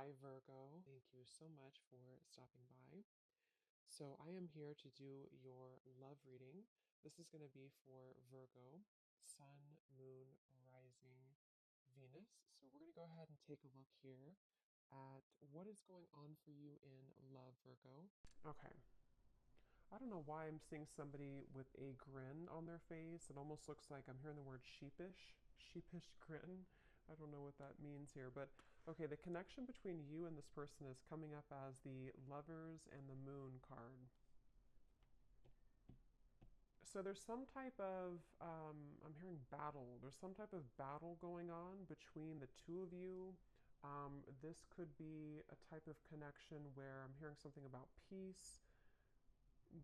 Hi, Virgo. Thank you so much for stopping by. So, I am here to do your love reading. This is going to be for Virgo, Sun, Moon, Rising, Venus. So, we're going to go ahead and take a look here at what is going on for you in love, Virgo. Okay. I don't know why I'm seeing somebody with a grin on their face. It almost looks like I'm hearing the word sheepish grin. I don't know what that means here, but okay, the connection between you and this person is coming up as the Lovers and the Moon card. So there's some type of, I'm hearing battle. There's some type of battle going on between the two of you. This could be a type of connection where I'm hearing something about peace,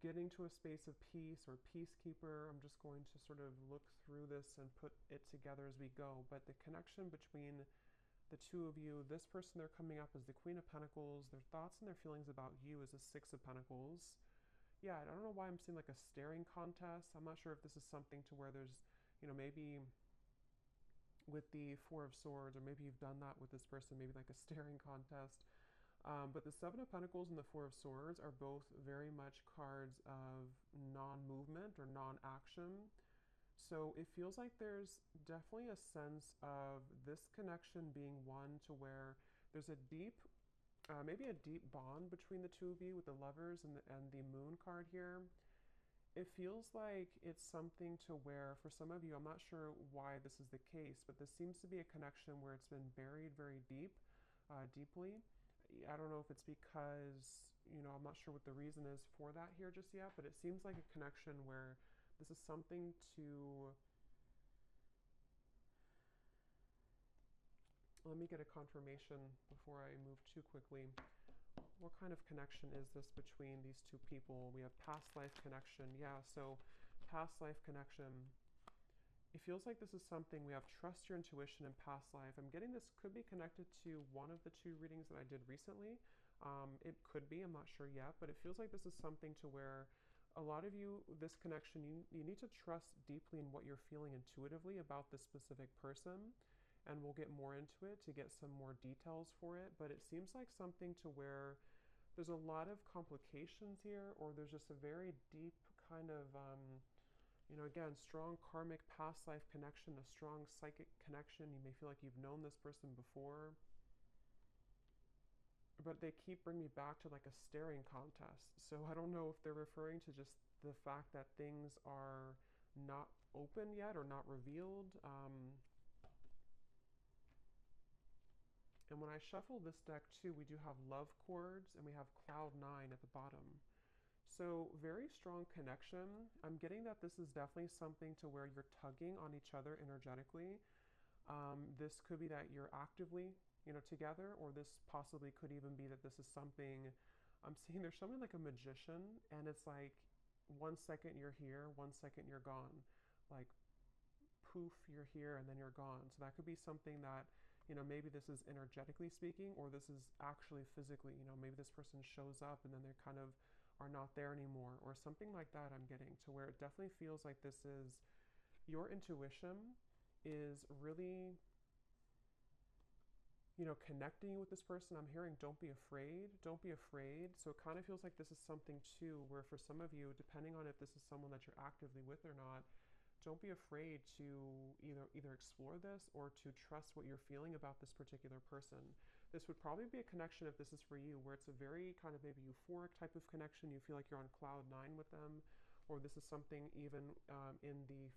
getting to a space of peace or peacekeeper. I'm just going to sort of look through this and put it together as we go. But the connection between the two of you, this person, they're coming up as the Queen of Pentacles. Their thoughts and their feelings about you is a Six of Pentacles. Yeah, I don't know why I'm seeing like a staring contest. I'm not sure if this is something to where there's, maybe with the Four of Swords, or maybe you've done that with this person, maybe like a staring contest. But the Seven of Pentacles and the Four of Swords are both very much cards of non-movement or non-action. So it feels like there's definitely a sense of this connection being one to where there's a deep, maybe a deep bond between the two of you with the Lovers and the Moon card here. It feels like it's something to where, for some of you, I'm not sure why this is the case, but this seems to be a connection where it's been buried very deeply. I don't know if it's because, I'm not sure what the reason is for that here just yet, but it seems like a connection where this is something to. Let me get a confirmation before I move too quickly. What kind of connection is this between these two people? We have past life connection. Yeah, so past life connection. It feels like this is something we have trust your intuition in past life. I'm getting this could be connected to one of the two readings that I did recently. It could be, I'm not sure yet, but it feels like this is something to where a lot of you, this connection, you need to trust deeply in what you're feeling intuitively about this specific person. And we'll get more into it to get some more details for it. But it seems like something to where there's a lot of complications here, or there's just a very deep kind of, again, strong karmic past life connection, a strong psychic connection. You may feel like you've known this person before, but they keep bringing me back to like a staring contest. So I don't know if they're referring to just the fact that things are not open yet or not revealed. And when I shuffle this deck too, we do have love chords and we have cloud nine at the bottom. So very strong connection. I'm getting that this is definitely something to where you're tugging on each other energetically. This could be that you're actively, together, or this possibly could even be that this is something I'm seeing. There's something like a magician, and it's like 1 second you're here, 1 second you're gone. Like poof, you're here and then you're gone. So that could be something that, maybe this is energetically speaking, or this is actually physically, maybe this person shows up and then they kind of are not there anymore, or something like that. I'm getting to where it definitely feels like this is your intuition is really, connecting you with this person. I'm hearing don't be afraid, don't be afraid. So it kind of feels like this is something too where for some of you, depending on if this is someone that you're actively with or not, don't be afraid to either explore this or to trust what you're feeling about this particular person. This would probably be a connection, if this is for you, where it's a very kind of maybe euphoric type of connection. You feel like you're on cloud nine with them, or this is something even in the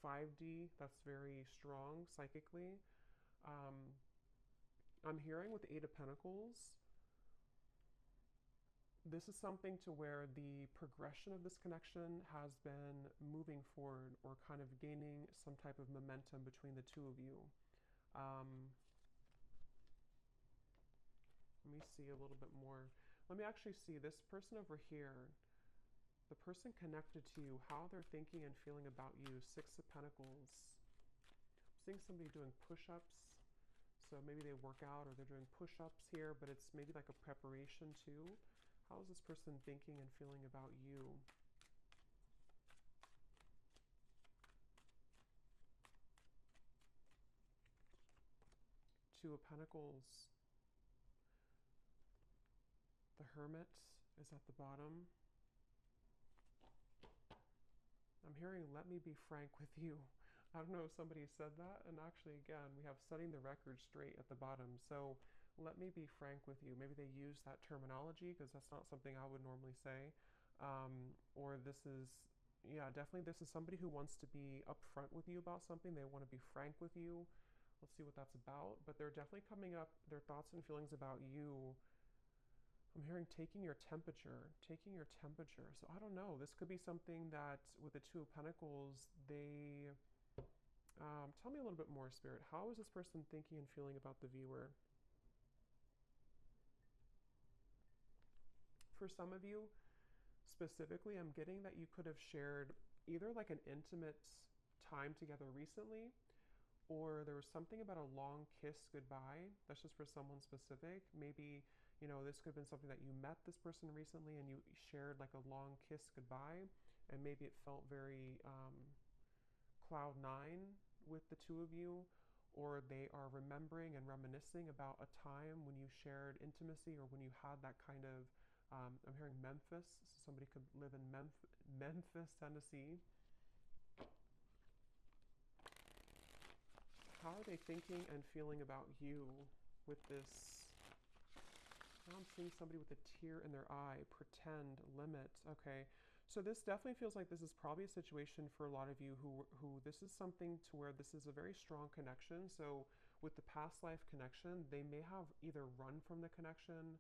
5D that's very strong psychically. I'm hearing with the Eight of Pentacles, this is something to where the progression of this connection has been moving forward or kind of gaining some type of momentum between the two of you. Let me see a little bit more. Let me actually see this person over here, the person connected to you, how they're thinking and feeling about you. Six of Pentacles. I'm seeing somebody doing push-ups. So maybe they work out or they're doing push-ups here, but it's maybe like a preparation too. How is this person thinking and feeling about you? Two of Pentacles. Hermit is at the bottom. I'm hearing, let me be frank with you. I don't know if somebody said that. And actually, again, we have setting the record straight at the bottom. So let me be frank with you. Maybe they use that terminology because that's not something I would normally say. Or this is, yeah, definitely this is somebody who wants to be upfront with you about something. They want to be frank with you. Let's see what that's about. But they're definitely coming up, their thoughts and feelings about you. I'm hearing taking your temperature, taking your temperature. So I don't know. This could be something that with the Two of Pentacles, they tell me a little bit more, Spirit. How is this person thinking and feeling about the viewer? For some of you, specifically, I'm getting that you could have shared either like an intimate time together recently, or there was something about a long kiss goodbye. That's just for someone specific. Maybe, this could have been something that you met this person recently and you shared like a long kiss goodbye, and maybe it felt very cloud nine with the two of you, or they are remembering and reminiscing about a time when you shared intimacy or when you had that kind of, I'm hearing Memphis, so somebody could live in Memphis, Tennessee. How are they thinking and feeling about you with this? Now I'm seeing somebody with a tear in their eye, pretend, limit. Okay, so this definitely feels like this is probably a situation for a lot of you who this is something to where this is a very strong connection. So with the past life connection, they may have either run from the connection.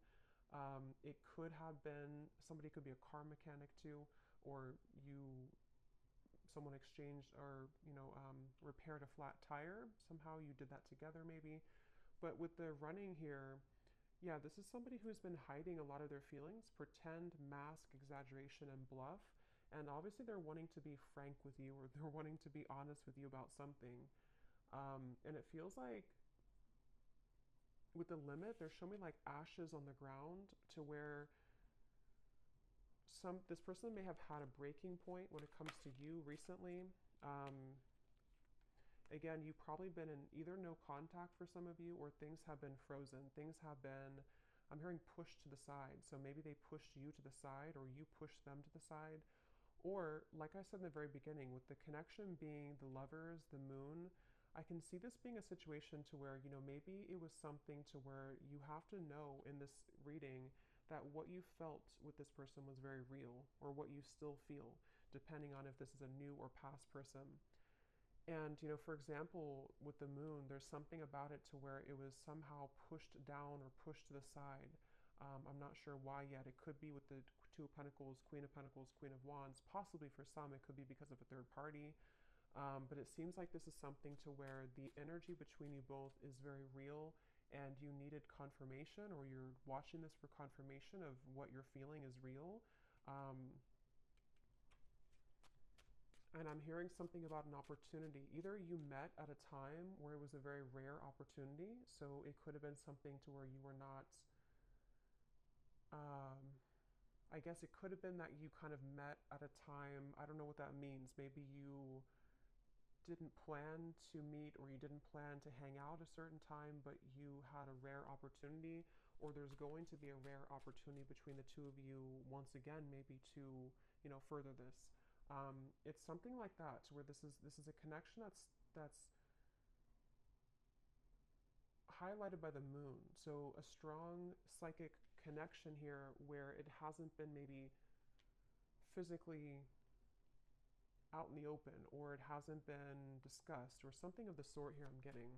It could have been, somebody could be a car mechanic too, or someone exchanged or repaired a flat tire. Somehow you did that together maybe. But with the running here, yeah, this is somebody who's been hiding a lot of their feelings, pretend, mask, exaggeration, and bluff. And obviously they're wanting to be frank with you, or they're wanting to be honest with you about something. And it feels like with the limit, they're showing me like ashes on the ground, to where this person may have had a breaking point when it comes to you recently. Again, you've probably been in either no contact for some of you, or things have been frozen. Things have been, I'm hearing, pushed to the side. So maybe they pushed you to the side, or you pushed them to the side. Or, like I said in the very beginning, with the connection being the lovers, the moon, I can see this being a situation to where, maybe it was something to where you have to know in this reading that what you felt with this person was very real, or what you still feel, depending on if this is a new or past person. And, for example, with the moon, there's something about it to where it was somehow pushed down or pushed to the side. I'm not sure why yet. It could be with the Two of Pentacles, Queen of Wands. Possibly for some, it could be because of a third party. But it seems like this is something to where the energy between you both is very real, and you needed confirmation, or you're watching this for confirmation of what you're feeling is real. And I'm hearing something about an opportunity. Either you met at a time where it was a very rare opportunity, so it could have been something to where you were not, I guess it could have been that you kind of met at a time, I don't know what that means. Maybe you didn't plan to meet, or you didn't plan to hang out a certain time, but you had a rare opportunity, or there's going to be a rare opportunity between the two of you once again, maybe to, further this. It's something like that, to where this is a connection that's highlighted by the moon. So a strong psychic connection here, where it hasn't been maybe physically out in the open, or it hasn't been discussed, or something of the sort here I'm getting.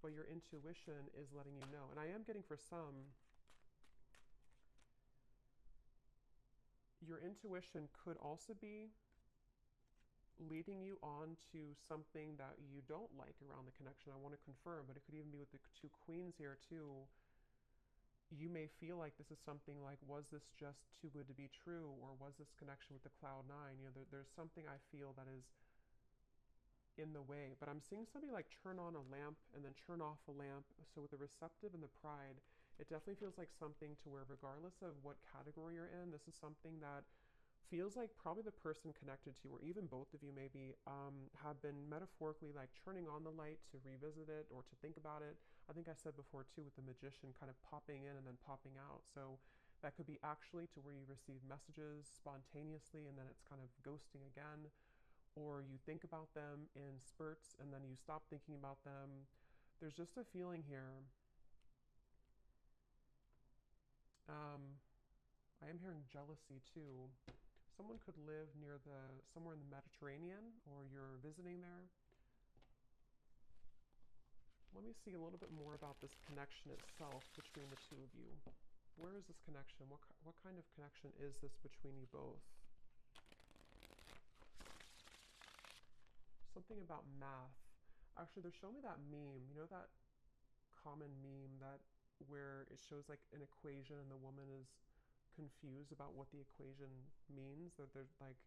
But your intuition is letting you know. And I am getting, for some, your intuition could also be leading you on to something that you don't like around the connection. I want to confirm, but it could even be with the two queens here too. You may feel like this is something like, was this just too good to be true, or was this connection with the cloud nine? There's something I feel that is in the way. But I'm seeing somebody like turn on a lamp and then turn off a lamp. So with the receptive and the pride, it definitely feels like something to where, regardless of what category you're in, this is something that feels like probably the person connected to you, or even both of you maybe, have been metaphorically like turning on the light to revisit it or to think about it. I think I said before too, with the Magician kind of popping in and then popping out. So That could be actually to where you receive messages spontaneously and then it's kind of ghosting again, or you think about them in spurts and then you stop thinking about them. There's just a feeling here. I am hearing jealousy too. Someone could live near somewhere in the Mediterranean, or you're visiting there. Let me see a little bit more about this connection itself between the two of you. Where is this connection? What kind of connection is this between you both? Something about math. Actually, they're showing me that meme. You know that common meme that where it shows like an equation and the woman is confused about what the equation means? That they're like,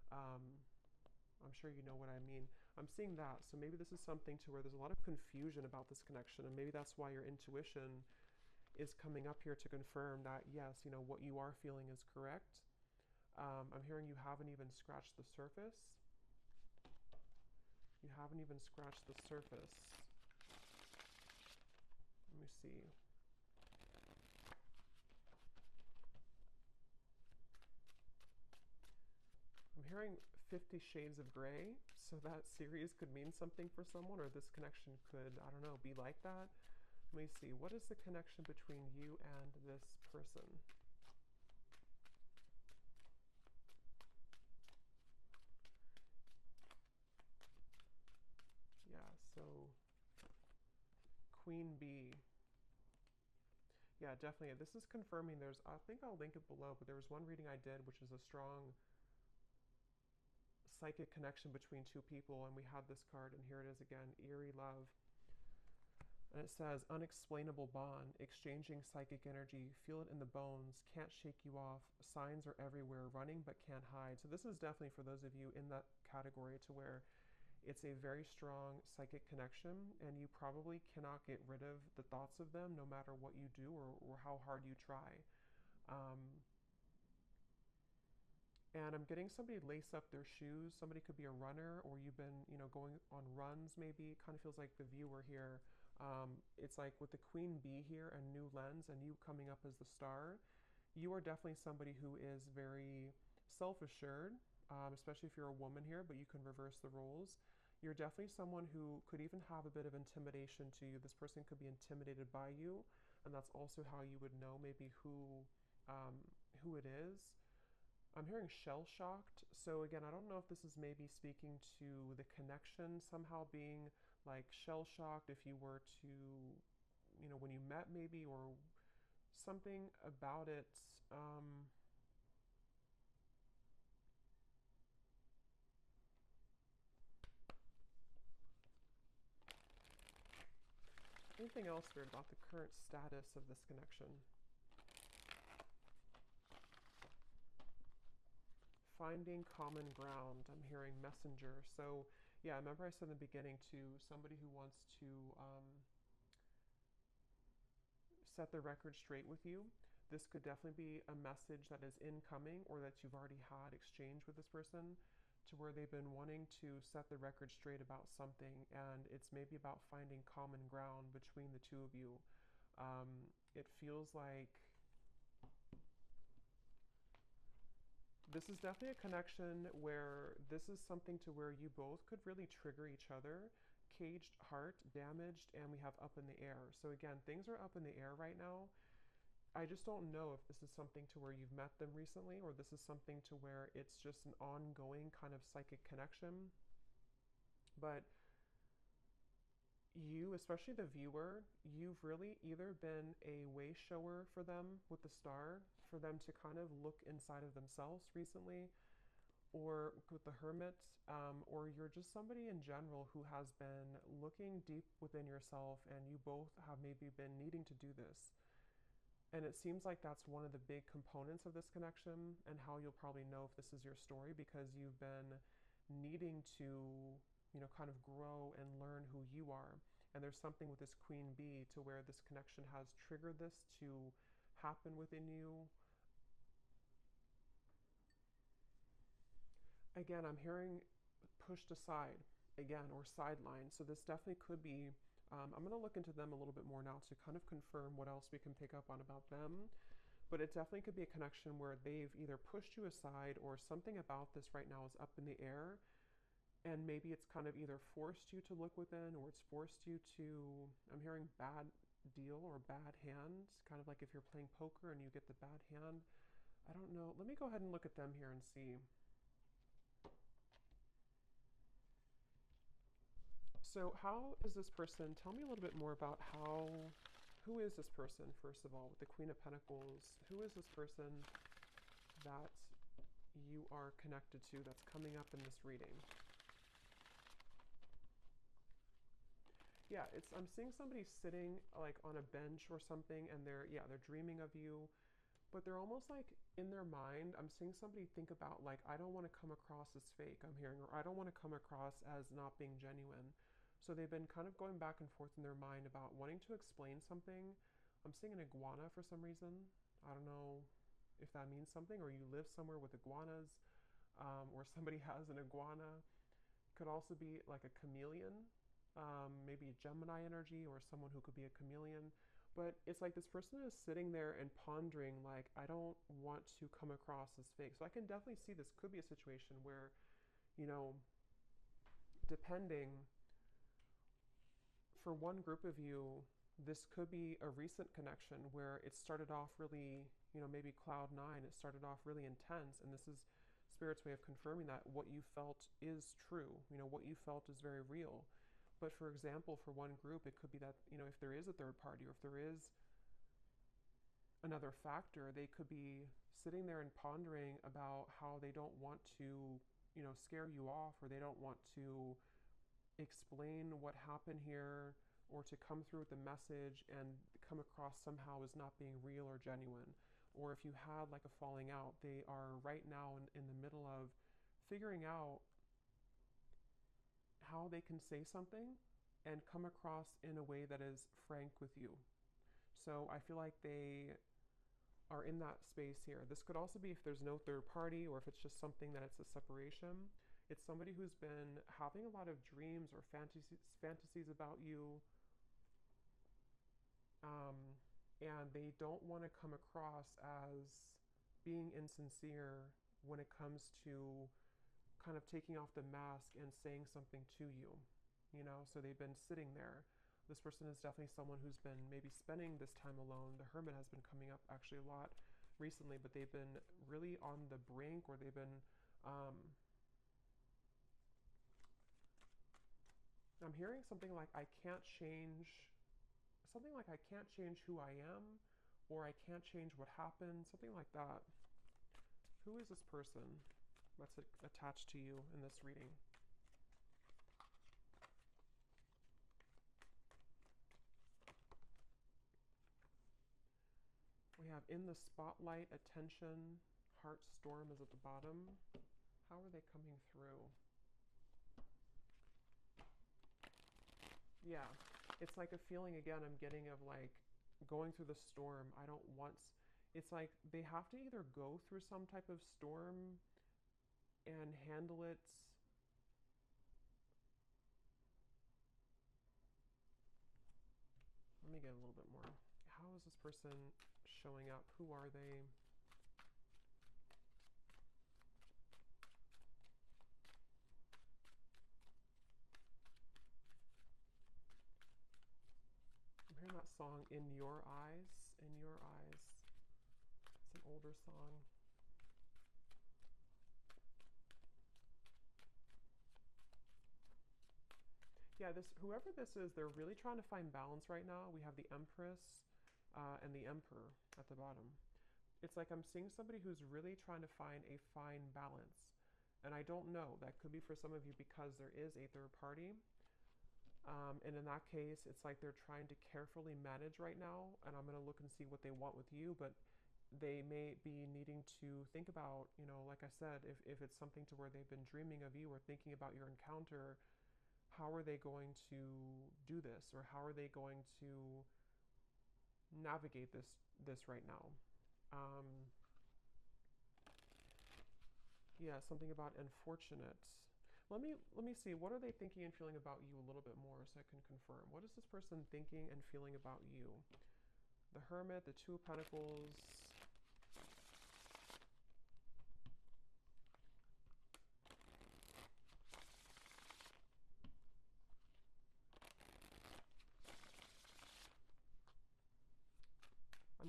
I'm sure you know what I mean. I'm seeing that. So maybe this is something to where there's a lot of confusion about this connection, and maybe that's why your intuition is coming up here to confirm that yes, you know, what you are feeling is correct. I'm hearing you haven't even scratched the surface. You haven't even scratched the surface. Let me see. I'm hearing 50 Shades of Grey, so that series could mean something for someone, or this connection could, I don't know, be like that. Let me see. What is the connection between you and this person? Yeah, so Queen Bee. Yeah, definitely. This is confirming there's, I think I'll link it below, but there was one reading I did, which is a strong psychic connection between two people, and we had this card, and here it is again, Eerie Love. And it says, unexplainable bond, exchanging psychic energy, feel it in the bones, can't shake you off, signs are everywhere, running but can't hide. So this is definitely for those of you in that category to where it's a very strong psychic connection, and you probably cannot get rid of the thoughts of them no matter what you do or how hard you try. And I'm getting somebody lace up their shoes. Somebody could be a runner, or you've been, you know, going on runs maybe. It kind of feels like the viewer here. It's like with the Queen Bee here and New Lens and you coming up as the star, you are definitely somebody who is very self-assured, especially if you're a woman here, but you can reverse the roles. You're definitely someone who could even have a bit of intimidation to you. This person could be intimidated by you, and that's also how you would know maybe who it is. I'm hearing shell-shocked. So again, I don't know if this is maybe speaking to the connection somehow being like shell-shocked if you were to, you know, when you met maybe, or something about it. Anything else weird about the current status of this connection? Finding common ground. I'm hearing messenger. So yeah, remember I said in the beginning to somebody who wants to set the record straight with you. This could definitely be a message that is incoming, or that you've already had exchange with this person, to where they've been wanting to set the record straight about something, and it's maybe about finding common ground between the two of you. It feels like this is definitely a connection where this is something to where you both could really trigger each other. Caged heart, damaged, and we have up in the air. So again, things are up in the air right now. I just don't know if this is something to where you've met them recently, or this is something to where it's just an ongoing kind of psychic connection. But you, especially the viewer, you've really either been a way shower for them with the star, for them to kind of look inside of themselves recently, or with the hermit, or you're just somebody in general who has been looking deep within yourself, and you both have maybe been needing to do this. And it seems like that's one of the big components of this connection, and how you'll probably know if this is your story, because you've been needing to, you know, kind of grow and learn who you are. And there's something with this Queen Bee to where this connection has triggered this to happen within you. Again, I'm hearing pushed aside again, or sidelined. So this definitely could be, I'm going to look into them a little bit more now to kind of confirm what else we can pick up on about them. But it definitely could be a connection where they've either pushed you aside or something about this right now is up in the air. And maybe it's kind of either forced you to look within or it's forced you to, I'm hearing bad deal or bad hand, kind of like if you're playing poker and you get the bad hand. I don't know. Let me go ahead and look at them here and see. So, how is this person? Tell me a little bit more about who is this person, first of all, with the Queen of Pentacles? Who is this person that you are connected to that's coming up in this reading? Yeah, I'm seeing somebody sitting like on a bench or something and they're dreaming of you, but they're almost like in their mind, I'm seeing somebody think about like, I don't want to come across as fake, I'm hearing, or I don't want to come across as not being genuine. So they've been kind of going back and forth in their mind about wanting to explain something. I'm seeing an iguana for some reason. I don't know if that means something, or you live somewhere with iguanas, or somebody has an iguana. Could also be like a chameleon, maybe a Gemini energy, or someone who could be a chameleon. But it's like this person is sitting there and pondering, like, I don't want to come across as fake. So I can definitely see this could be a situation where, you know, depending, for one group of you, this could be a recent connection where it started off really, maybe cloud nine, it started off really intense. And this is Spirit's way of confirming that what you felt is true. What you felt is very real. But for example, for one group, it could be that, if there is a third party or if there is another factor, they could be sitting there and pondering about how they don't want to, scare you off, or they don't want to explain what happened here, or to come through with the message and come across somehow as not being real or genuine. Or if you had like a falling out, they are right now in the middle of figuring out how they can say something and come across in a way that is frank with you. So I feel like they are in that space here. This could also be if there's no third party, or if it's just something that it's a separation. It's somebody who's been having a lot of dreams or fantasies about you, and they don't want to come across as being insincere when it comes to kind of taking off the mask and saying something to you, so they've been sitting there. This person is definitely someone who's been maybe spending this time alone. The Hermit has been coming up actually a lot recently, but they've been really on the brink, or they've been, I'm hearing something like, I can't change who I am, or I can't change what happened, something like that. Who is this person that's attached to you in this reading? We have in the spotlight, attention, heart storm is at the bottom. How are they coming through? Yeah, it's like a feeling again I'm getting of like going through the storm. I don't want, it's like they have to either go through some type of storm and handle it. Let me get a little bit more. How is this person showing up? Who are they? I'm hearing that song, In Your Eyes. In Your Eyes. It's an older song. Yeah, whoever this is, they're really trying to find balance right now. We have the Empress and the Emperor at the bottom. It's like I'm seeing somebody who's really trying to find a fine balance. And I don't know, that could be for some of you because there is a third party. And in that case, it's like they're trying to carefully manage right now. And I'm going to look and see what they want with you. But they may be needing to think about, like I said, if it's something to where they've been dreaming of you or thinking about your encounter, how are they going to do this, or how are they going to navigate this right now? Yeah, something about unfortunate. Let me see. What are they thinking and feeling about you a little bit more, so I can confirm. What is this person thinking and feeling about you? The Hermit, the Two of Pentacles,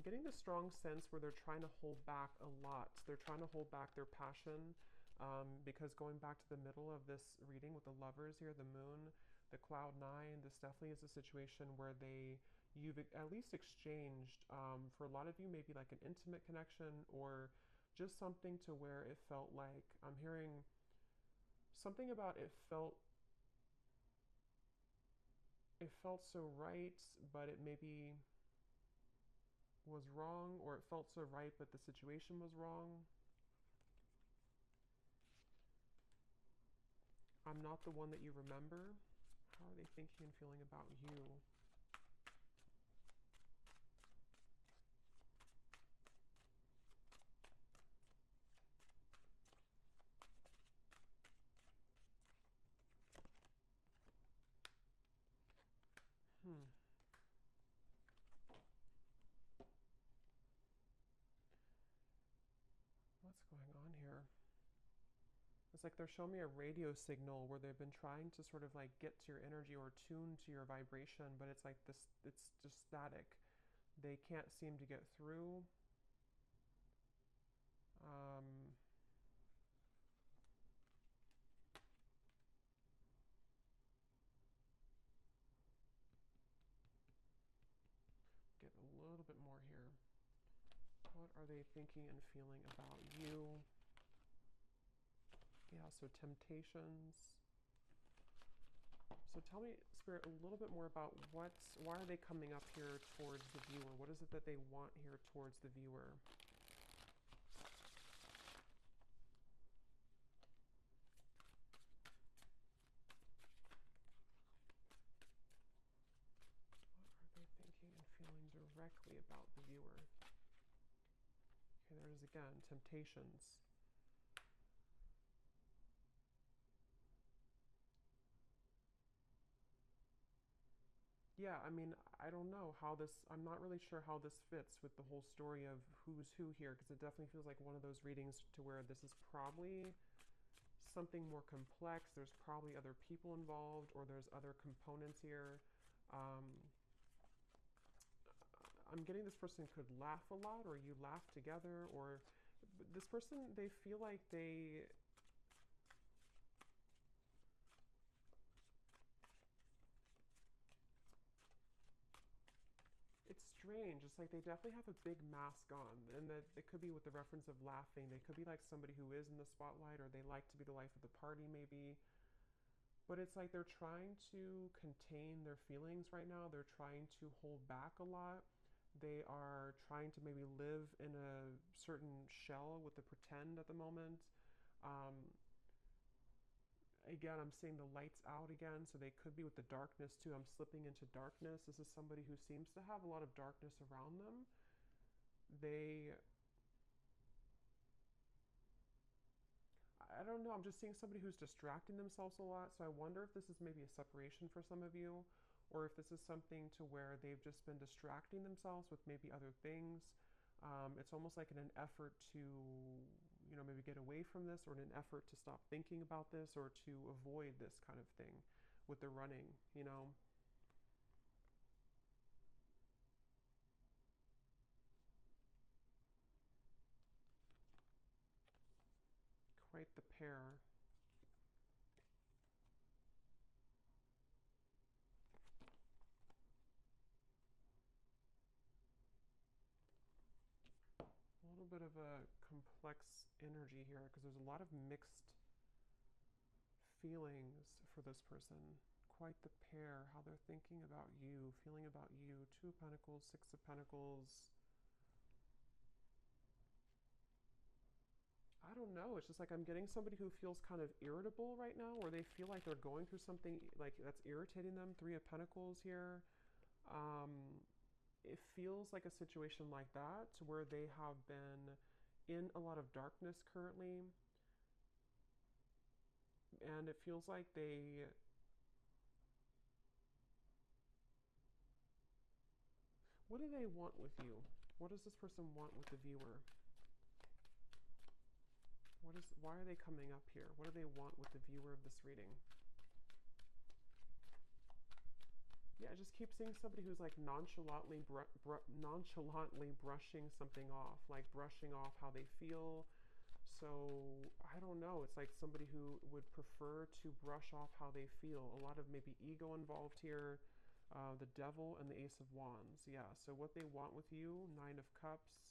getting the strong sense where they're trying to hold back a lot. They're trying to hold back their passion, because going back to the middle of this reading with the lovers here, the moon, the cloud nine, this definitely is a situation where you've at least exchanged, for a lot of you, maybe like an intimate connection, or just something to where it felt like, I'm hearing something about it felt so right, but it maybe was wrong, or it felt so right, but the situation was wrong. I'm not the one that you remember. How are they thinking and feeling about you? Hmm. What's going on here? It's like they're showing me a radio signal where they've been trying to sort of like get to your energy or tune to your vibration, but it's like this, it's just static. They can't seem to get through. Um, get a little bit more here. What are they thinking and feeling about you? Yeah, so temptations. So tell me, Spirit, a little bit more about why are they coming up here towards the viewer? What is it that they want here towards the viewer? What are they thinking and feeling directly about the viewer? Okay, there it is again, temptations. Yeah, I mean, I don't know how this, I'm not really sure how this fits with the whole story of who's who here, because it definitely feels like one of those readings to where this is probably something more complex. There's probably other people involved, or there's other components here. Um, I'm getting this person could laugh a lot, or you laugh together, or this person, they feel like it's strange. It's like they definitely have a big mask on, and that it could be with the reference of laughing. They could be like somebody who is in the spotlight, or they like to be the life of the party, maybe. But it's like they're trying to contain their feelings right now. They're trying to hold back a lot. They are trying to maybe live in a certain shell with the pretend at the moment. Um, Again, I'm seeing the lights out again, so they could be with the darkness too. I'm slipping into darkness. This is somebody who seems to have a lot of darkness around them. They, I don't know, I'm just seeing somebody who's distracting themselves a lot. So I wonder if this is maybe a separation for some of you, or if this is something to where they've just been distracting themselves with maybe other things. It's almost like in an effort to, maybe get away from this, or in an effort to stop thinking about this, or to avoid this kind of thing with the running. Quite the pair. A little bit of a complex energy here, because there's a lot of mixed feelings for this person. Quite the pair, how they're thinking about you, feeling about you. Two of Pentacles, Six of Pentacles. I don't know. It's just like I'm getting somebody who feels kind of irritable right now, or they feel like they're going through something like that's irritating them. Three of Pentacles here. Um, it feels like a situation like that, to where they have been in a lot of darkness currently, and it feels like what do they want with you? What does this person want with the viewer? Why are they coming up here? What do they want with the viewer of this reading? Yeah, I just keep seeing somebody who's like nonchalantly brushing something off, like brushing off how they feel. So I don't know. It's like somebody who would prefer to brush off how they feel. A lot of maybe ego involved here. The Devil and the Ace of Wands. Yeah. So what they want with you, Nine of Cups.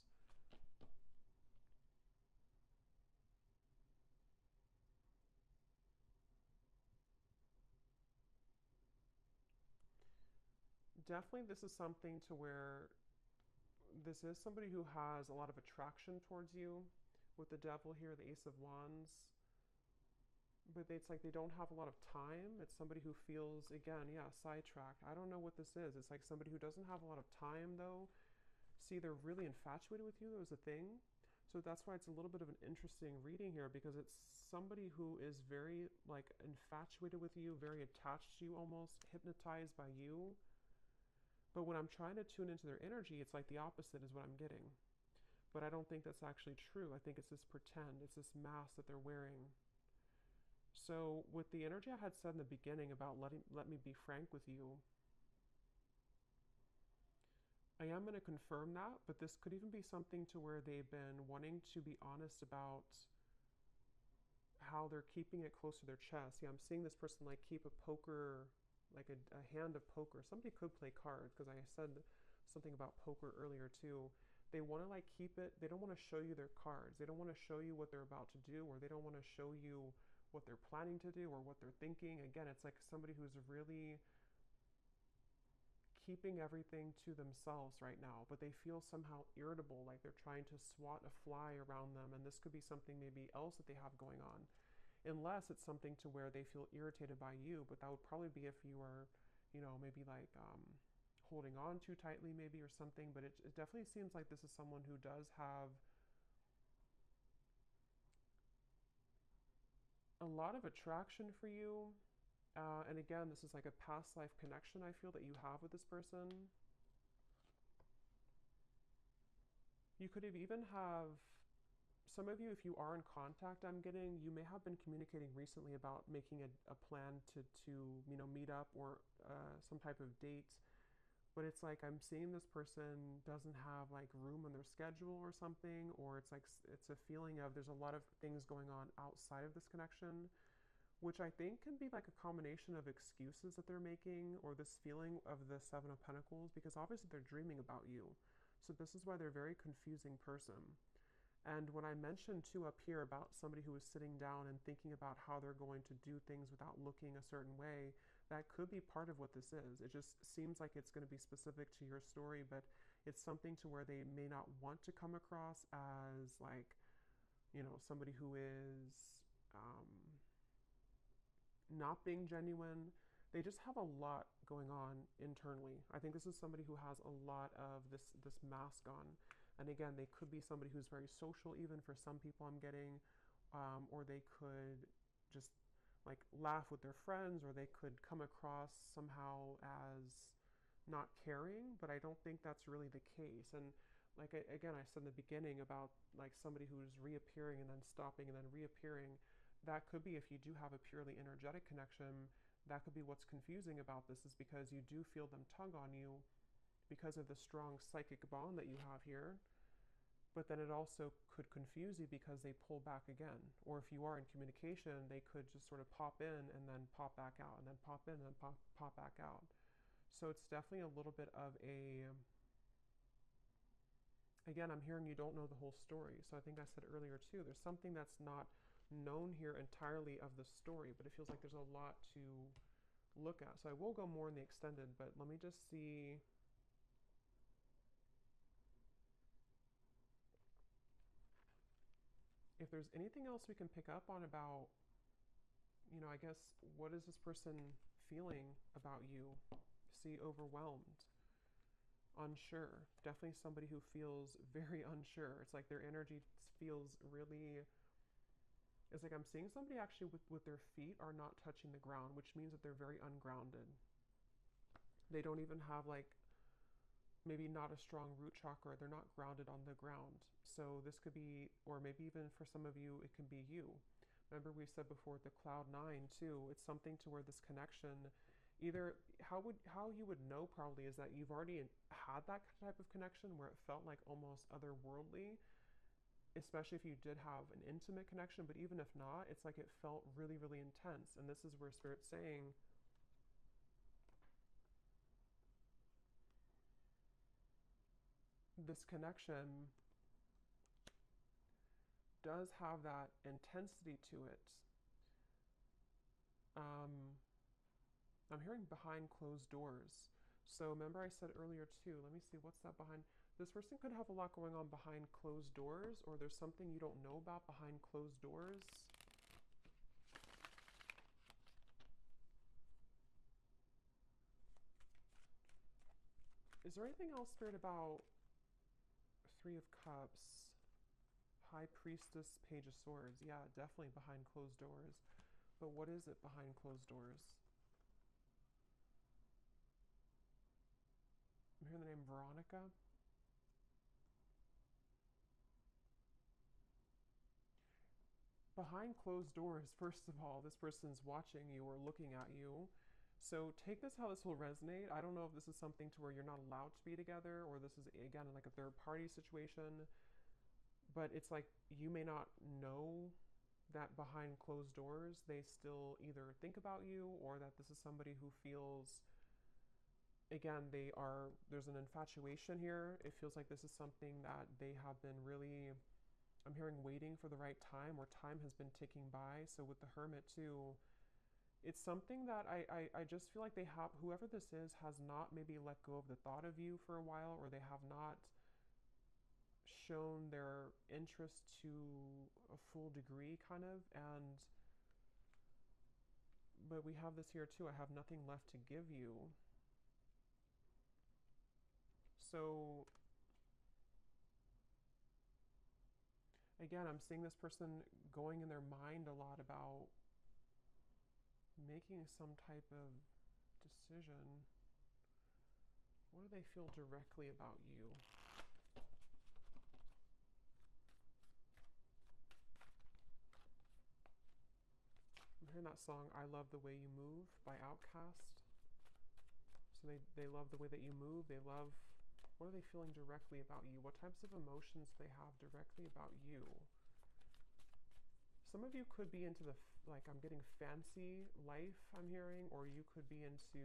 Definitely, this is something to where this is somebody who has a lot of attraction towards you. With the Devil here, the Ace of Wands, but it's like they don't have a lot of time. It's somebody who feels, again, yeah, sidetracked. I don't know what this is. It's like somebody who doesn't have a lot of time, though. See, they're really infatuated with you. That was a thing. So that's why it's a little bit of an interesting reading here, because it's somebody who is very like infatuated with you, very attached to you, almost hypnotized by you. But when I'm trying to tune into their energy, it's like the opposite is what I'm getting. But I don't think that's actually true. I think it's this pretend, it's this mask that they're wearing. So with the energy I had said in the beginning about let me be frank with you, I am going to confirm that, but this could even be something to where they've been wanting to be honest about how they're keeping it close to their chest. Yeah, I'm seeing this person like keep a poker, like a hand of poker. Somebody could play cards because I said something about poker earlier too. They want to like keep it, they don't want to show you their cards. They don't want to show you what they're about to do, or they don't want to show you what they're planning to do or what they're thinking. Again, it's like somebody who's really keeping everything to themselves right now, but they feel somehow irritable, like they're trying to swat a fly around them. And this could be something maybe else that they have going on, unless it's something to where they feel irritated by you. But that would probably be if you are, maybe like holding on too tightly, maybe, or something. But it definitely seems like this is someone who does have a lot of attraction for you. And again, this is like a past life connection I feel that you have with this person. You could have even have some of you, if you are in contact, I'm getting, you may have been communicating recently about making a plan to meet up, or some type of date. But it's like I'm seeing this person doesn't have like room on their schedule or something, or it's like it's a feeling of there's a lot of things going on outside of this connection, which I think can be like a combination of excuses that they're making, or this feeling of the Seven of Pentacles, because obviously they're dreaming about you. So this is why they're a very confusing person. And when I mentioned too up here about somebody who is sitting down and thinking about how they're going to do things without looking a certain way, that could be part of what this is. It just seems like it's going to be specific to your story, but it's something to where they may not want to come across as like, somebody who is not being genuine. They just have a lot going on internally. I think this is somebody who has a lot of this mask on. And again, they could be somebody who's very social, even for some people I'm getting, or they could just like laugh with their friends, or they could come across somehow as not caring, but I don't think that's really the case. And like again, I said in the beginning about like somebody who's reappearing and then stopping and then reappearing. That could be, if you do have a purely energetic connection, that could be what's confusing about this, is because you do feel them tug on you because of the strong psychic bond that you have here. But then it also could confuse you because they pull back again. Or if you are in communication, they could just sort of pop in and then pop back out, and then pop in and then pop back out. So it's definitely a little bit of a, again, I'm hearing you don't know the whole story. So I think I said earlier too, there's something that's not known here entirely of the story, but it feels like there's a lot to look at. So I will go more in the extended, but let me just see. If there's anything else we can pick up on about, I guess, what is this person feeling about you? See, overwhelmed, unsure. Definitely somebody who feels very unsure. It's like their energy feels really, it's like I'm seeing somebody actually with their feet are not touching the ground, which means that they're very ungrounded. They don't even have like maybe not a strong root chakra. They're not grounded on the ground. So this could be, or maybe even for some of you, it can be you. Remember we said before the cloud nine too, it's something to where this connection Either how you would know probably is that you've already had that type of connection where it felt like almost otherworldly, especially if you did have an intimate connection. But even if not, it's like it felt really, really intense. And this is where Spirit's saying, this connection does have that intensity to it. I'm hearing behind closed doors. So remember I said earlier too, let me see, what's that behind? This person could have a lot going on behind closed doors, or there's something you don't know about behind closed doors. Is there anything else, Spirit, about Three of Cups, High Priestess, Page of Swords? Yeah, definitely behind closed doors. But what is it behind closed doors? I'm hearing the name Veronica. Behind closed doors, first of all, this person's watching you or looking at you. So take this how this will resonate. I don't know if this is something to where you're not allowed to be together, or this is, again, like a third party situation. But it's like you may not know that behind closed doors, they still either think about you, or that this is somebody who feels, again, there's an infatuation here. It feels like this is something that they have been really, I'm hearing, waiting for the right time, or time has been ticking by. So with the Hermit too, it's something that I just feel like they have, whoever this is has not maybe let go of the thought of you for a while, or they have not shown their interest to a full degree, kind of. And but we have this here too, I have nothing left to give you. So again, I'm seeing this person going in their mind a lot about making some type of decision. What do they feel directly about you? I'm hearing that song, I Love the Way You Move by Outkast. So they love the way that you move. They love, what are they feeling directly about you? What types of emotions they have directly about you? Some of you could be into the, like, I'm getting fancy life, I'm hearing, or you could be into,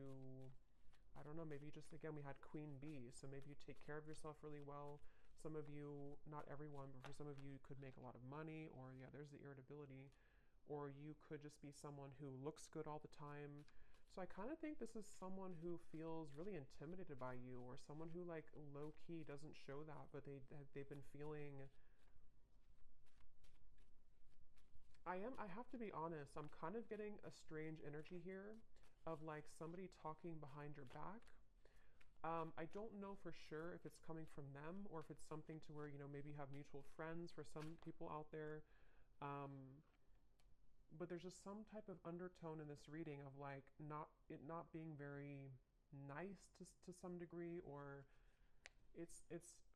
I don't know, maybe just, again, we had Queen Bee, so maybe you take care of yourself really well. Some of you, not everyone, but for some of you, could make a lot of money, or yeah, there's the irritability. Or you could just be someone who looks good all the time. So I kind of think this is someone who feels really intimidated by you, or someone who, like, low-key doesn't show that, but they've been feeling, I have to be honest, I'm kind of getting a strange energy here of like somebody talking behind your back. I don't know for sure if it's coming from them, or if it's something to where, maybe you have mutual friends for some people out there. But there's just some type of undertone in this reading of like not being very nice to some degree, or it's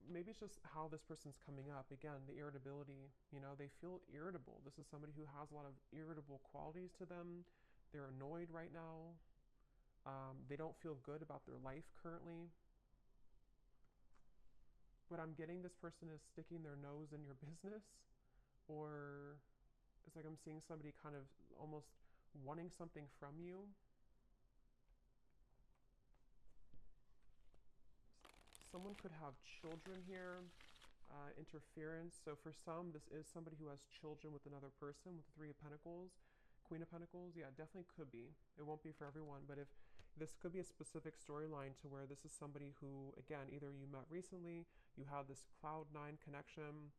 maybe it's just how this person's coming up. Again, the irritability, they feel irritable. This is somebody who has a lot of irritable qualities to them. They're annoyed right now. They don't feel good about their life currently. But I'm getting this person is sticking their nose in your business, or it's like I'm seeing somebody kind of almost wanting something from you. Someone could have children here, interference. So for some, this is somebody who has children with another person, with the Three of Pentacles, Queen of Pentacles. Yeah, definitely could be. It won't be for everyone, but if this could be a specific storyline to where this is somebody who, again, either you met recently, you have this cloud nine connection.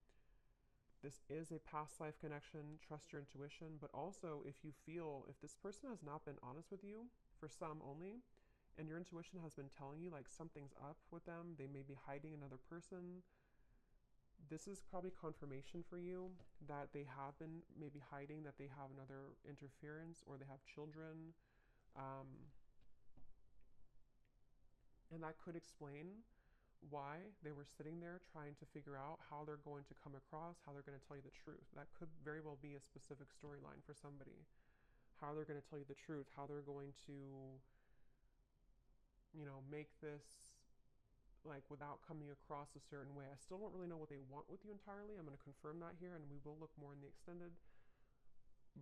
This is a past life connection. Trust your intuition. But also, if this person has not been honest with you, for some only, and your intuition has been telling you like something's up with them, they may be hiding another person, this is probably confirmation for you that they have been maybe hiding, that they have another interference, or they have children. And that could explain why they were sitting there trying to figure out how they're going to come across, how they're going to tell you the truth. That could very well be a specific storyline for somebody. How they're going to tell you the truth, how they're going to make this like without coming across a certain way. I still don't really know what they want with you entirely. I'm going to confirm that here, and we will look more in the extended.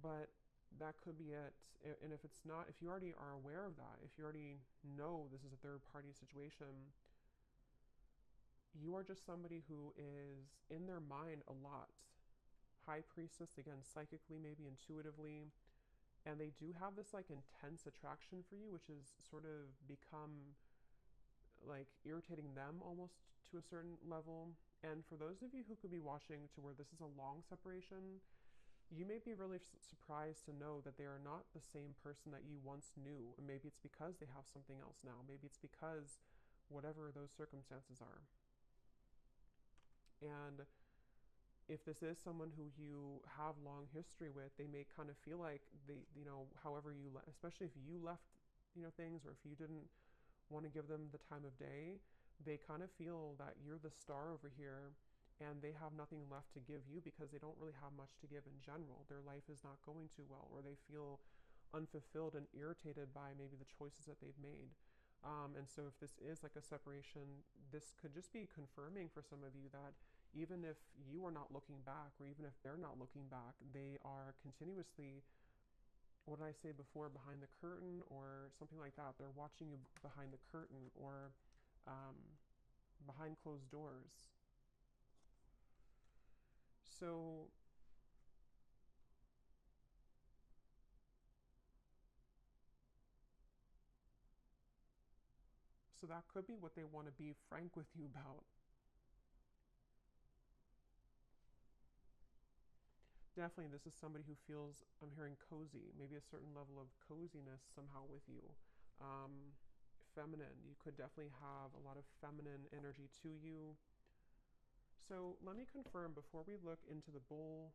But that could be it. And if it's not, if you already are aware of that, if you already know this is a third party situation, you are just somebody who is in their mind a lot. High priestess, again, psychically, maybe intuitively. And they do have this like intense attraction for you, which has sort of become like irritating them almost to a certain level. And for those of you who could be watching to where this is a long separation, you may be really surprised to know that they are not the same person that you once knew. And maybe it's because they have something else now. Maybe it's because whatever those circumstances are. And if this is someone who you have long history with, they may kind of feel like however you, especially if you left, things, or if you didn't want to give them the time of day, they kind of feel that you're the star over here and they have nothing left to give you because they don't really have much to give in general. Their life is not going too well, or they feel unfulfilled and irritated by maybe the choices that they've made. And so if this is like a separation, this could just be confirming for some of you that even if you are not looking back, or even if they're not looking back, they are continuously, what did I say before, behind the curtain or something like that. They're watching you behind the curtain, or behind closed doors. So that could be what they want to be frank with you about. Definitely, this is somebody who feels, I'm hearing cozy, maybe a certain level of coziness somehow with you. Feminine, you could definitely have a lot of feminine energy to you. So let me confirm before we look into the bull,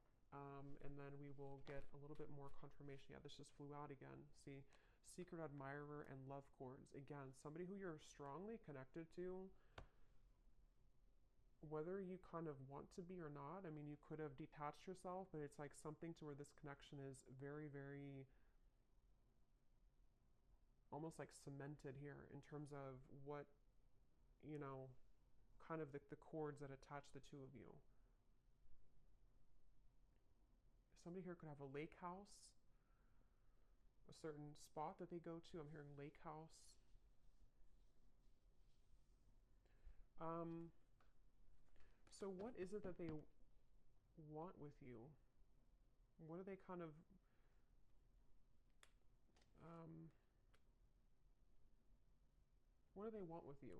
and then we will get a little bit more confirmation. Yeah, this just flew out again. See, secret admirer and love cords. Again, somebody who you're strongly connected to, whether you kind of want to be or not. I mean, you could have detached yourself, but it's like something to where this connection is very, very almost like cemented here in terms of what, you know, kind of the cords that attach the two of you. Somebody here could have a lake house, a certain spot that they go to. I'm hearing lake house. So what is it that they want with you? What do they kind of what do they want with you?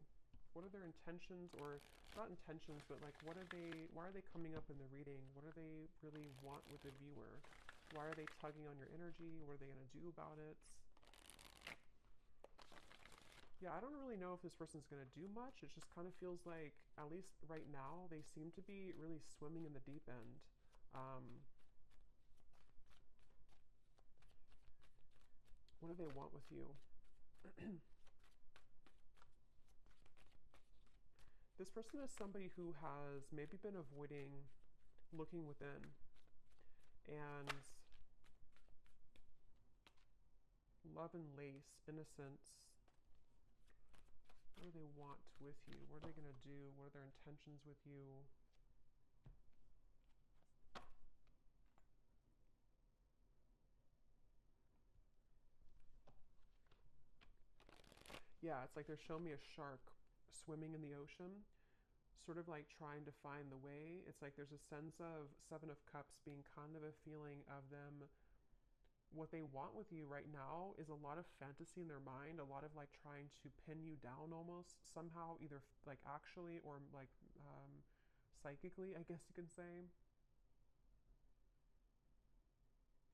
What are their intentions, or not intentions, but like why are they coming up in the reading? What do they really want with the viewer? Why are they tugging on your energy? What are they going to do about it? Yeah, I don't really know if this person's going to do much. It just kind of feels like, at least right now, they seem to be really swimming in the deep end. What do they want with you? This person is somebody who has maybe been avoiding looking within, and love and lace, innocence. What do they want with you? What are they going to do? What are their intentions with you? Yeah, it's like they're showing me a shark swimming in the ocean, sort of like trying to find the way. It's like there's a sense of Seven of Cups being kind of a feeling of them. What they want with you right now is a lot of fantasy in their mind, a lot of like trying to pin you down almost somehow, either like actually or like psychically, I guess you can say.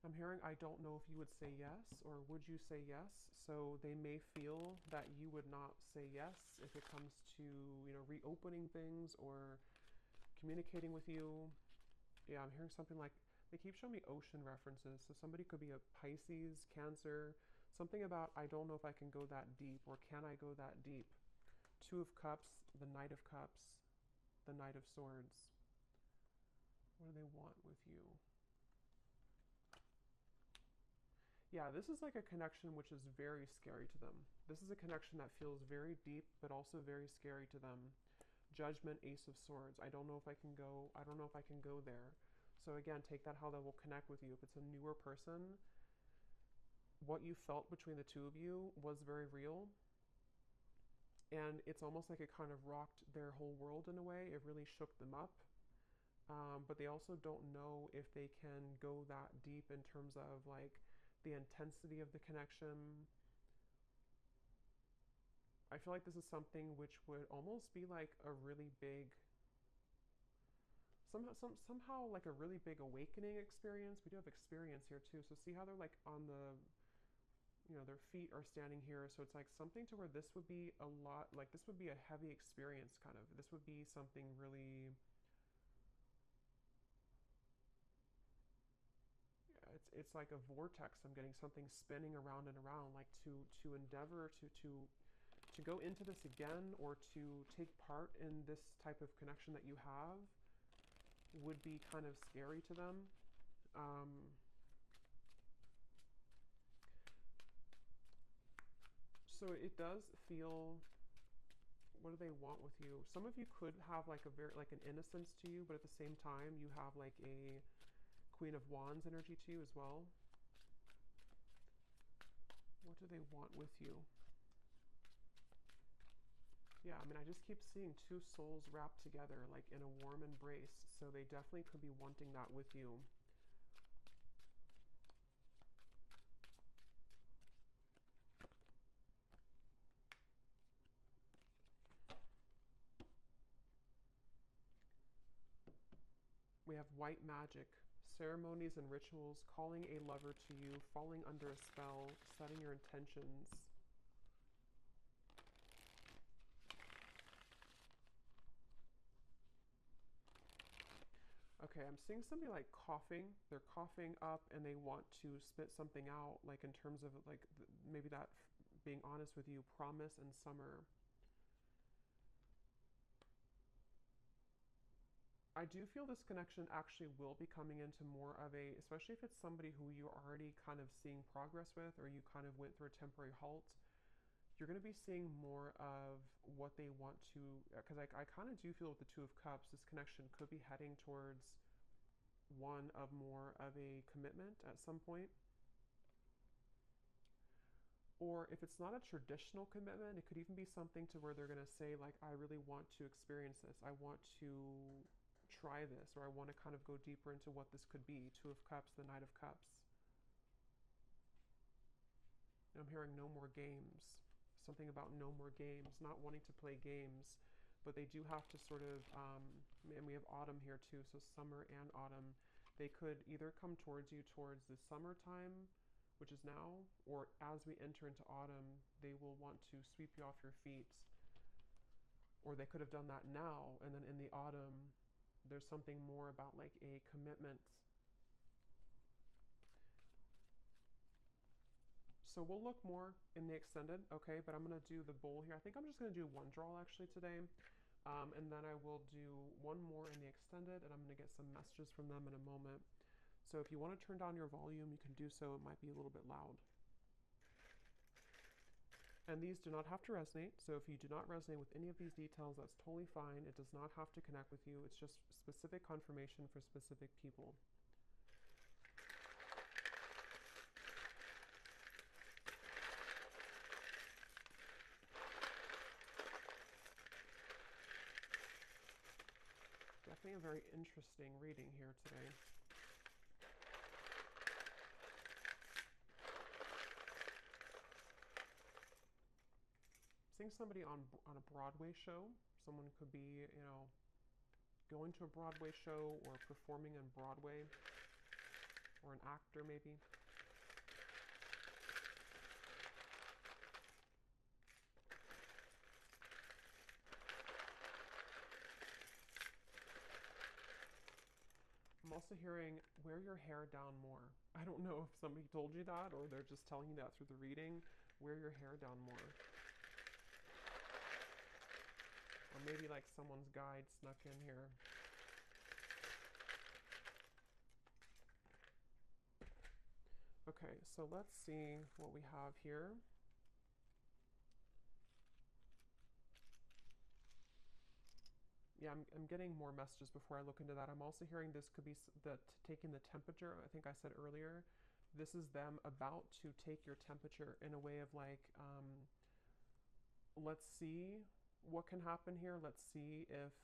I'm hearing, I don't know if you would say yes, or would you say yes? So they may feel that you would not say yes if it comes to, reopening things or communicating with you. Yeah, I'm hearing something like, they keep showing me ocean references. So somebody could be a Pisces, Cancer, something about, I don't know if I can go that deep, or can I go that deep? Two of Cups, the Knight of Cups, the Knight of Swords. What do they want with you? Yeah, this is like a connection which is very scary to them. This is a connection that feels very deep, but also very scary to them. Judgment, Ace of Swords. I don't know if I can go. I don't know if I can go there. So again, take that how that will connect with you. If it's a newer person, what you felt between the two of you was very real. And it's almost like it kind of rocked their whole world in a way. It really shook them up. But they also don't know if they can go that deep in terms of like the intensity of the connection. I feel like this is something which would almost be like a really big, somehow like a really big awakening experience. We do have experience here too. So see how they're like on the, their feet are standing here. So it's like something to where this would be a lot, like this would be a heavy experience kind of. This would be something really, it's like a vortex. I'm getting something spinning around and around, like to endeavor to go into this again or to take part in this type of connection that you have would be kind of scary to them. Um, so it does feel, what do they want with you? Some of you could have like a very like an innocence to you, but at the same time you have like a Queen of Wands energy to you as well. What do they want with you? Yeah, I mean, I just keep seeing two souls wrapped together, like in a warm embrace. So they definitely could be wanting that with you. We have white magic, ceremonies and rituals, calling a lover to you, falling under a spell, setting your intentions. Okay, I'm seeing somebody like coughing. They're coughing up and they want to spit something out, like in terms of like maybe that being honest with you, promise and summer. I do feel this connection actually will be coming into more of a, especially if it's somebody who you're already kind of seeing progress with or you kind of went through a temporary halt, you're going to be seeing more of what they want to, because I kind of do feel with the Two of Cups, this connection could be heading towards one of more of a commitment at some point. Or if it's not a traditional commitment, it could even be something to where they're going to say, like, I really want to experience this. I want to try this, or I want to kind of go deeper into what this could be. Two of Cups, the Knight of Cups. And I'm hearing no more games. Something about no more games, not wanting to play games, but they do have to sort of, and we have autumn here too, so summer and autumn. They could either come towards you towards the summertime, which is now, or as we enter into autumn, they will want to sweep you off your feet. Or they could have done that now, and then in the autumn, there's something more about like a commitment. So we'll look more in the extended, okay, but I'm going to do the bowl here. I think I'm just going to do one draw actually today, and then I will do one more in the extended, and I'm going to get some messages from them in a moment. So if you want to turn down your volume, you can do so. It might be a little bit loud. And these do not have to resonate, so if you do not resonate with any of these details, that's totally fine. It does not have to connect with you. It's just specific confirmation for specific people. Definitely a very interesting reading here today. Seeing somebody on a Broadway show. Someone could be, going to a Broadway show or performing on Broadway, or an actor maybe. I'm also hearing wear your hair down more. I don't know if somebody told you that or they're just telling you that through the reading. Wear your hair down more. Or maybe like someone's guide snuck in here. Okay, Okay, so let's see what we have here. Yeah, I'm getting more messages before I look into that. I'm also hearing this could be taking the temperature. I think I said earlier, this is them about to take your temperature in a way of like, let's see what can happen here. Let's see if,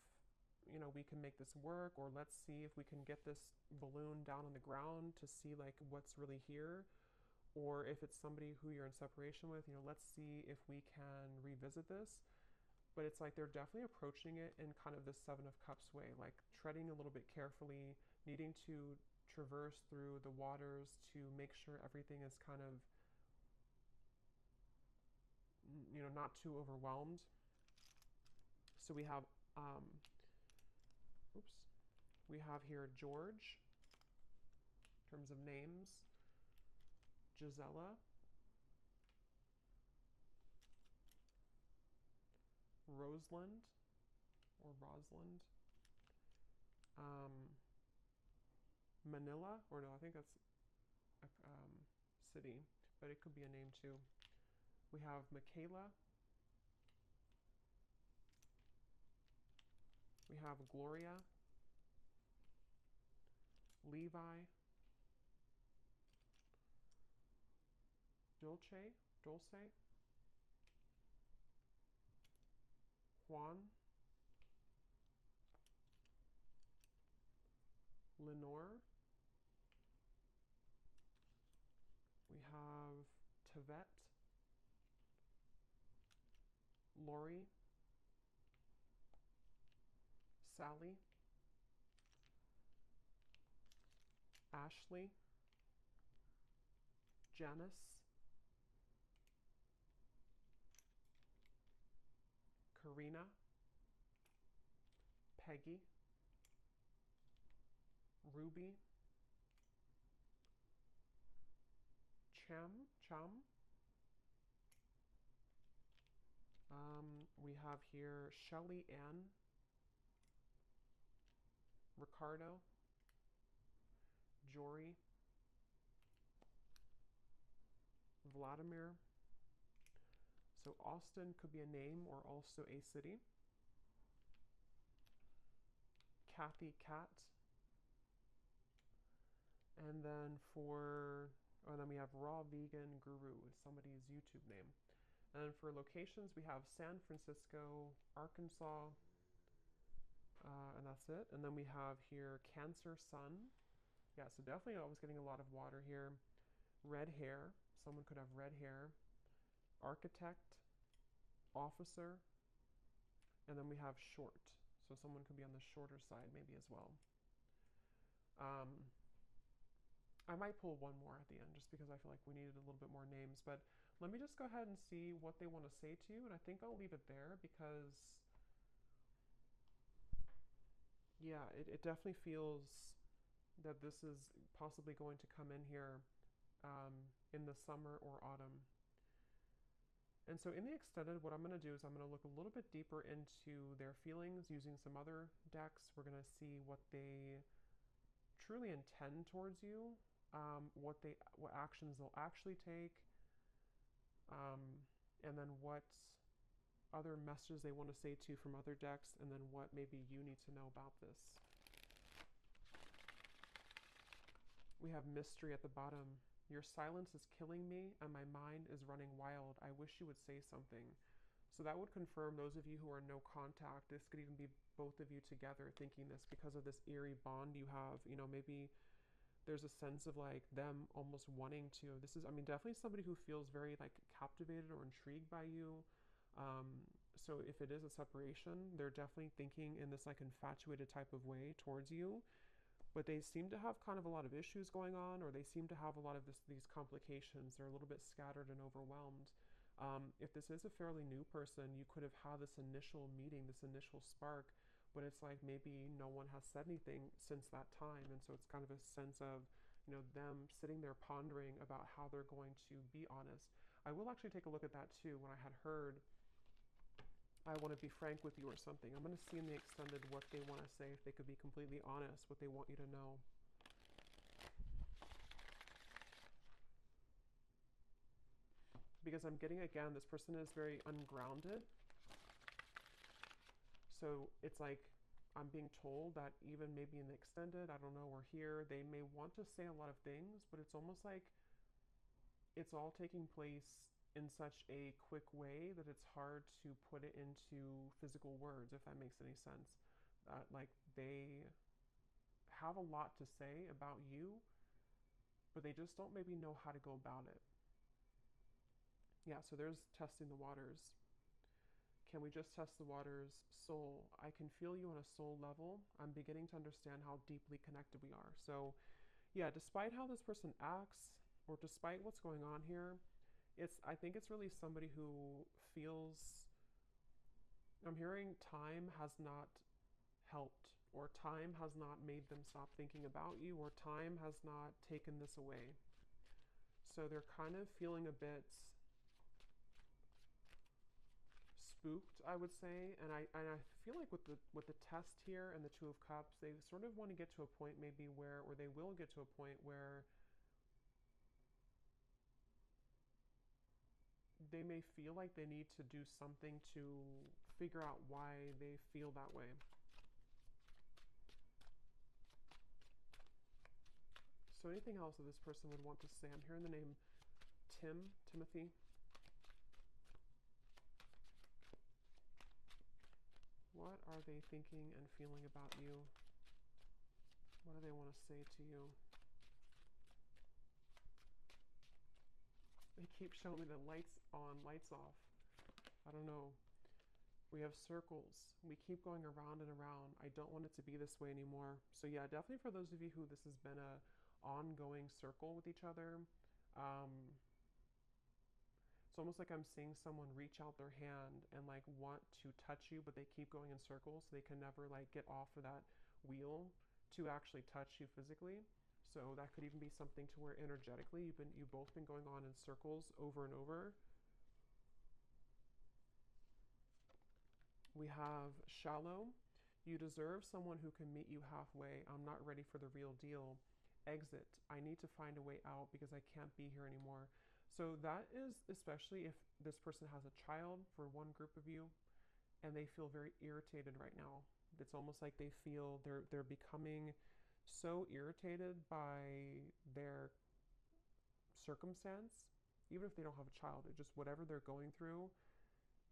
you know, we can make this work, or let's see if we can get this balloon down on the ground to see like what's really here. Or if it's somebody who you're in separation with, you know, let's see if we can revisit this. But it's like they're definitely approaching it in kind of this Seven of Cups way, like treading a little bit carefully, needing to traverse through the waters to make sure everything is kind of, you know, not too overwhelmed. So we have, oops, we have here George, in terms of names, Gisela, Rosalind, or Rosalind, Manila, or no, I think that's a city, but it could be a name too. We have Michaela. We have Gloria, Levi, Dulce, Juan, Lenore. We have Tevet, Lori, Sally, Ashley, Janice, Karina, Peggy, Ruby, Chum. We have here Shelly Ann, Ricardo, Jory, Vladimir. So Austin could be a name or also a city. Kathy Cat. And then then we have Raw Vegan Guru, is somebody's YouTube name. And then for locations, we have San Francisco, Arkansas, and that's it. And then we have here Cancer Sun. Yeah, so definitely I was getting a lot of water here. Red hair, someone could have red hair. Architect, officer, and then we have short. So someone could be on the shorter side maybe as well. I might pull one more at the end just because I feel like we needed a little bit more names, but let me just go ahead and see what they want to say to you, and I think I'll leave it there because, yeah, it definitely feels that this is possibly going to come in here in the summer or autumn. And so in the extended, what I'm going to do is I'm going to look a little bit deeper into their feelings using some other decks. We're going to see what they truly intend towards you, what actions they'll actually take, and then what other messages they want to say to you from other decks, and then what maybe you need to know about this. We have mystery at the bottom. Your silence is killing me and my mind is running wild. I wish you would say something. So that would confirm those of you who are no contact. This could even be both of you together thinking this because of this eerie bond you have. You know, maybe there's a sense of like them almost wanting to. This is, I mean, definitely somebody who feels very like captivated or intrigued by you. So if it is a separation, they're definitely thinking in this like infatuated type of way towards you. But they seem to have kind of a lot of issues going on, or they seem to have a lot of these complications. They're a little bit scattered and overwhelmed. If this is a fairly new person, you could have had this initial meeting, this initial spark, but it's like maybe no one has said anything since that time. And so it's kind of a sense of, you know, them sitting there pondering about how they're going to be honest. I will actually take a look at that too when I had heard I want to be frank with you or something. I'm going to see in the extended what they want to say, if they could be completely honest, what they want you to know. because I'm getting, again, this person is very ungrounded. So it's like I'm being told that even maybe in the extended, I don't know, we're here, they may want to say a lot of things, but it's almost like it's all taking place in such a quick way that it's hard to put it into physical words, if that makes any sense. Like they have a lot to say about you, but they just don't maybe know how to go about it. Yeah, so there's testing the waters. Can we just test the waters? Soul. I can feel you on a soul level. I'm beginning to understand how deeply connected we are. So, yeah, despite how this person acts, or despite what's going on here, I think it's really somebody who feels, I'm hearing time has not helped, or time has not made them stop thinking about you, or time has not taken this away. So they're kind of feeling a bit spooked, I would say, and I feel like with the test here and the Two of Cups, they sort of want to get to a point maybe where, or they will get to a point where they may feel like they need to do something to figure out why they feel that way. So anything else that this person would want to say? I'm hearing the name Timothy. What are they thinking and feeling about you? What do they want to say to you? They keep showing me the lights on, lights off. I don't know. We have circles. We keep going around and around. I don't want it to be this way anymore. So yeah, definitely for those of you who this has been a ongoing circle with each other, it's almost like I'm seeing someone reach out their hand and like want to touch you, but they keep going in circles. So they can never like get off of that wheel to actually touch you physically. So that could even be something to where energetically you've both been going on in circles over and over. We have shallow. You deserve someone who can meet you halfway. I'm not ready for the real deal. Exit. I need to find a way out because I can't be here anymore. So that is especially if this person has a child for one group of you and they feel very irritated right now. It's almost like they feel they're becoming so irritated by their circumstance, even if they don't have a child, it's just whatever they're going through.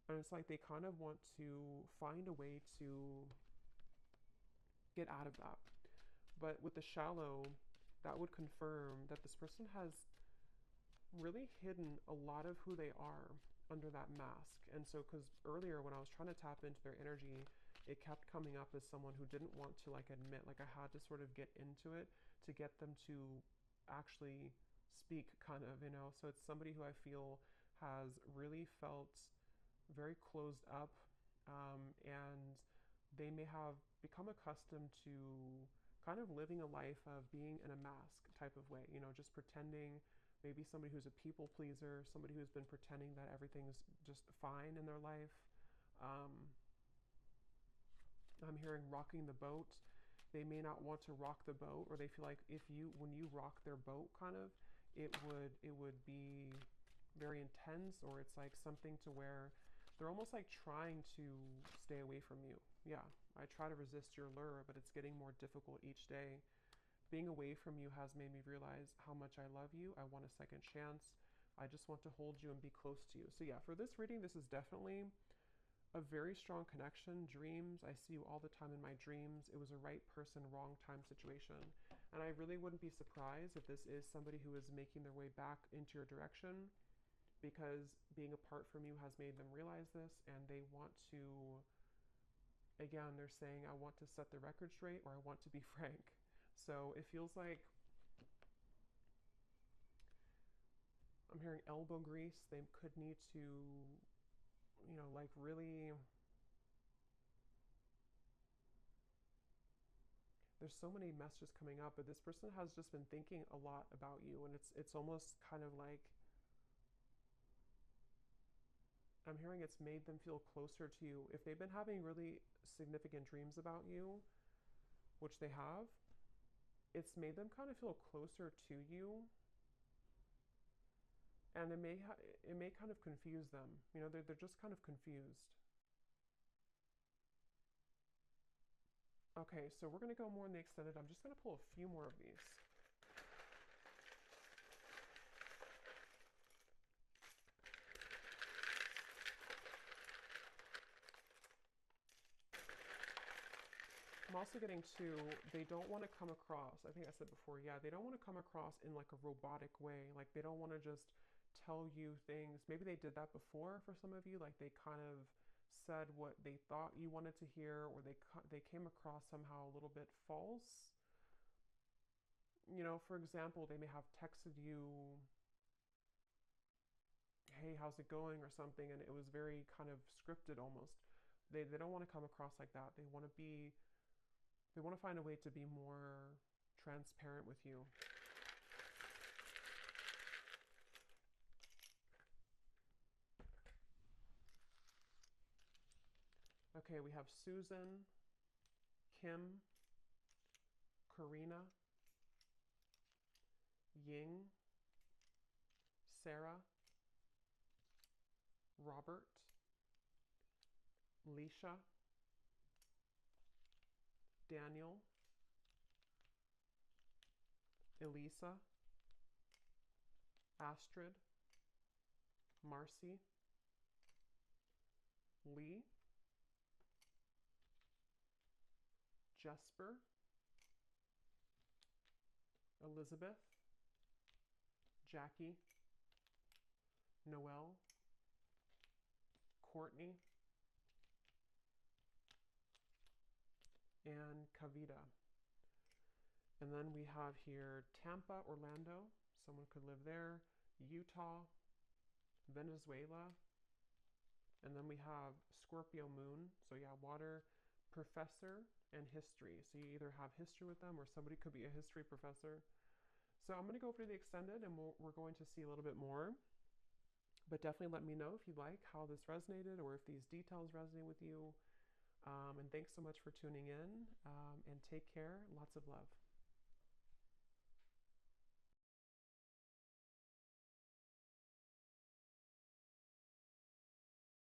And it's like they kind of want to find a way to get out of that. But with the shallow, that would confirm that this person has really hidden a lot of who they are under that mask. And so, because earlier when I was trying to tap into their energy, it kept coming up as someone who didn't want to like admit, like I had to sort of get into it to get them to actually speak, kind of, you know. So it's somebody who I feel has really felt very closed up, and they may have become accustomed to kind of living a life of being in a mask type of way, you know, just pretending, maybe somebody who's a people pleaser, somebody who's been pretending that everything's just fine in their life. I'm hearing rocking the boat. They may not want to rock the boat, or they feel like when you rock their boat, kind of, it would be very intense, or it's like something to where they're almost like trying to stay away from you. Yeah, I try to resist your lure, but it's getting more difficult each day. Being away from you has made me realize how much I love you. I want a second chance. I just want to hold you and be close to you. So yeah, for this reading, this is definitely a very strong connection. Dreams, I see you all the time in my dreams. It was a right person, wrong time situation. And I really wouldn't be surprised if this is somebody who is making their way back into your direction, because being apart from you has made them realize this, and they want to, again, they're saying, I want to set the record straight, or I want to be frank. So it feels like I'm hearing elbow grease. They could need to, you know, like really, there's so many messages coming up, but this person has just been thinking a lot about you, and it's almost kind of like, I'm hearing it's made them feel closer to you. If they've been having really significant dreams about you, which they have, it's made them kind of feel closer to you. and it may kind of confuse them. You know, they're just kind of confused. Okay, so we're going to go more in the extended. I'm just going to pull a few more of these. I'm also getting to, they don't want to come across, I think I said before, yeah, they don't want to come across in like a robotic way. Like they don't want to just tell you things. Maybe they did that before for some of you. Like they kind of said what they thought you wanted to hear, or they came across somehow a little bit false. You know, for example, they may have texted you, hey, how's it going, or something, and it was very kind of scripted almost. They don't want to come across like that. They want to find a way to be more transparent with you. Okay, we have Susan, Kim, Karina, Ying, Sarah, Robert, Leisha, Daniel, Elisa, Astrid, Marcy, Lee, Jesper, Elizabeth, Jackie, Noelle, Courtney, and Kavita. And then we have here Tampa, Orlando. Someone could live there. Utah, Venezuela. And then we have Scorpio moon. So yeah, water, professor, and history. So you either have history with them or somebody could be a history professor. So I'm going to go through the extended and we're going to see a little bit more. But definitely let me know if you like how this resonated or if these details resonate with you. And thanks so much for tuning in, and take care. Lots of love.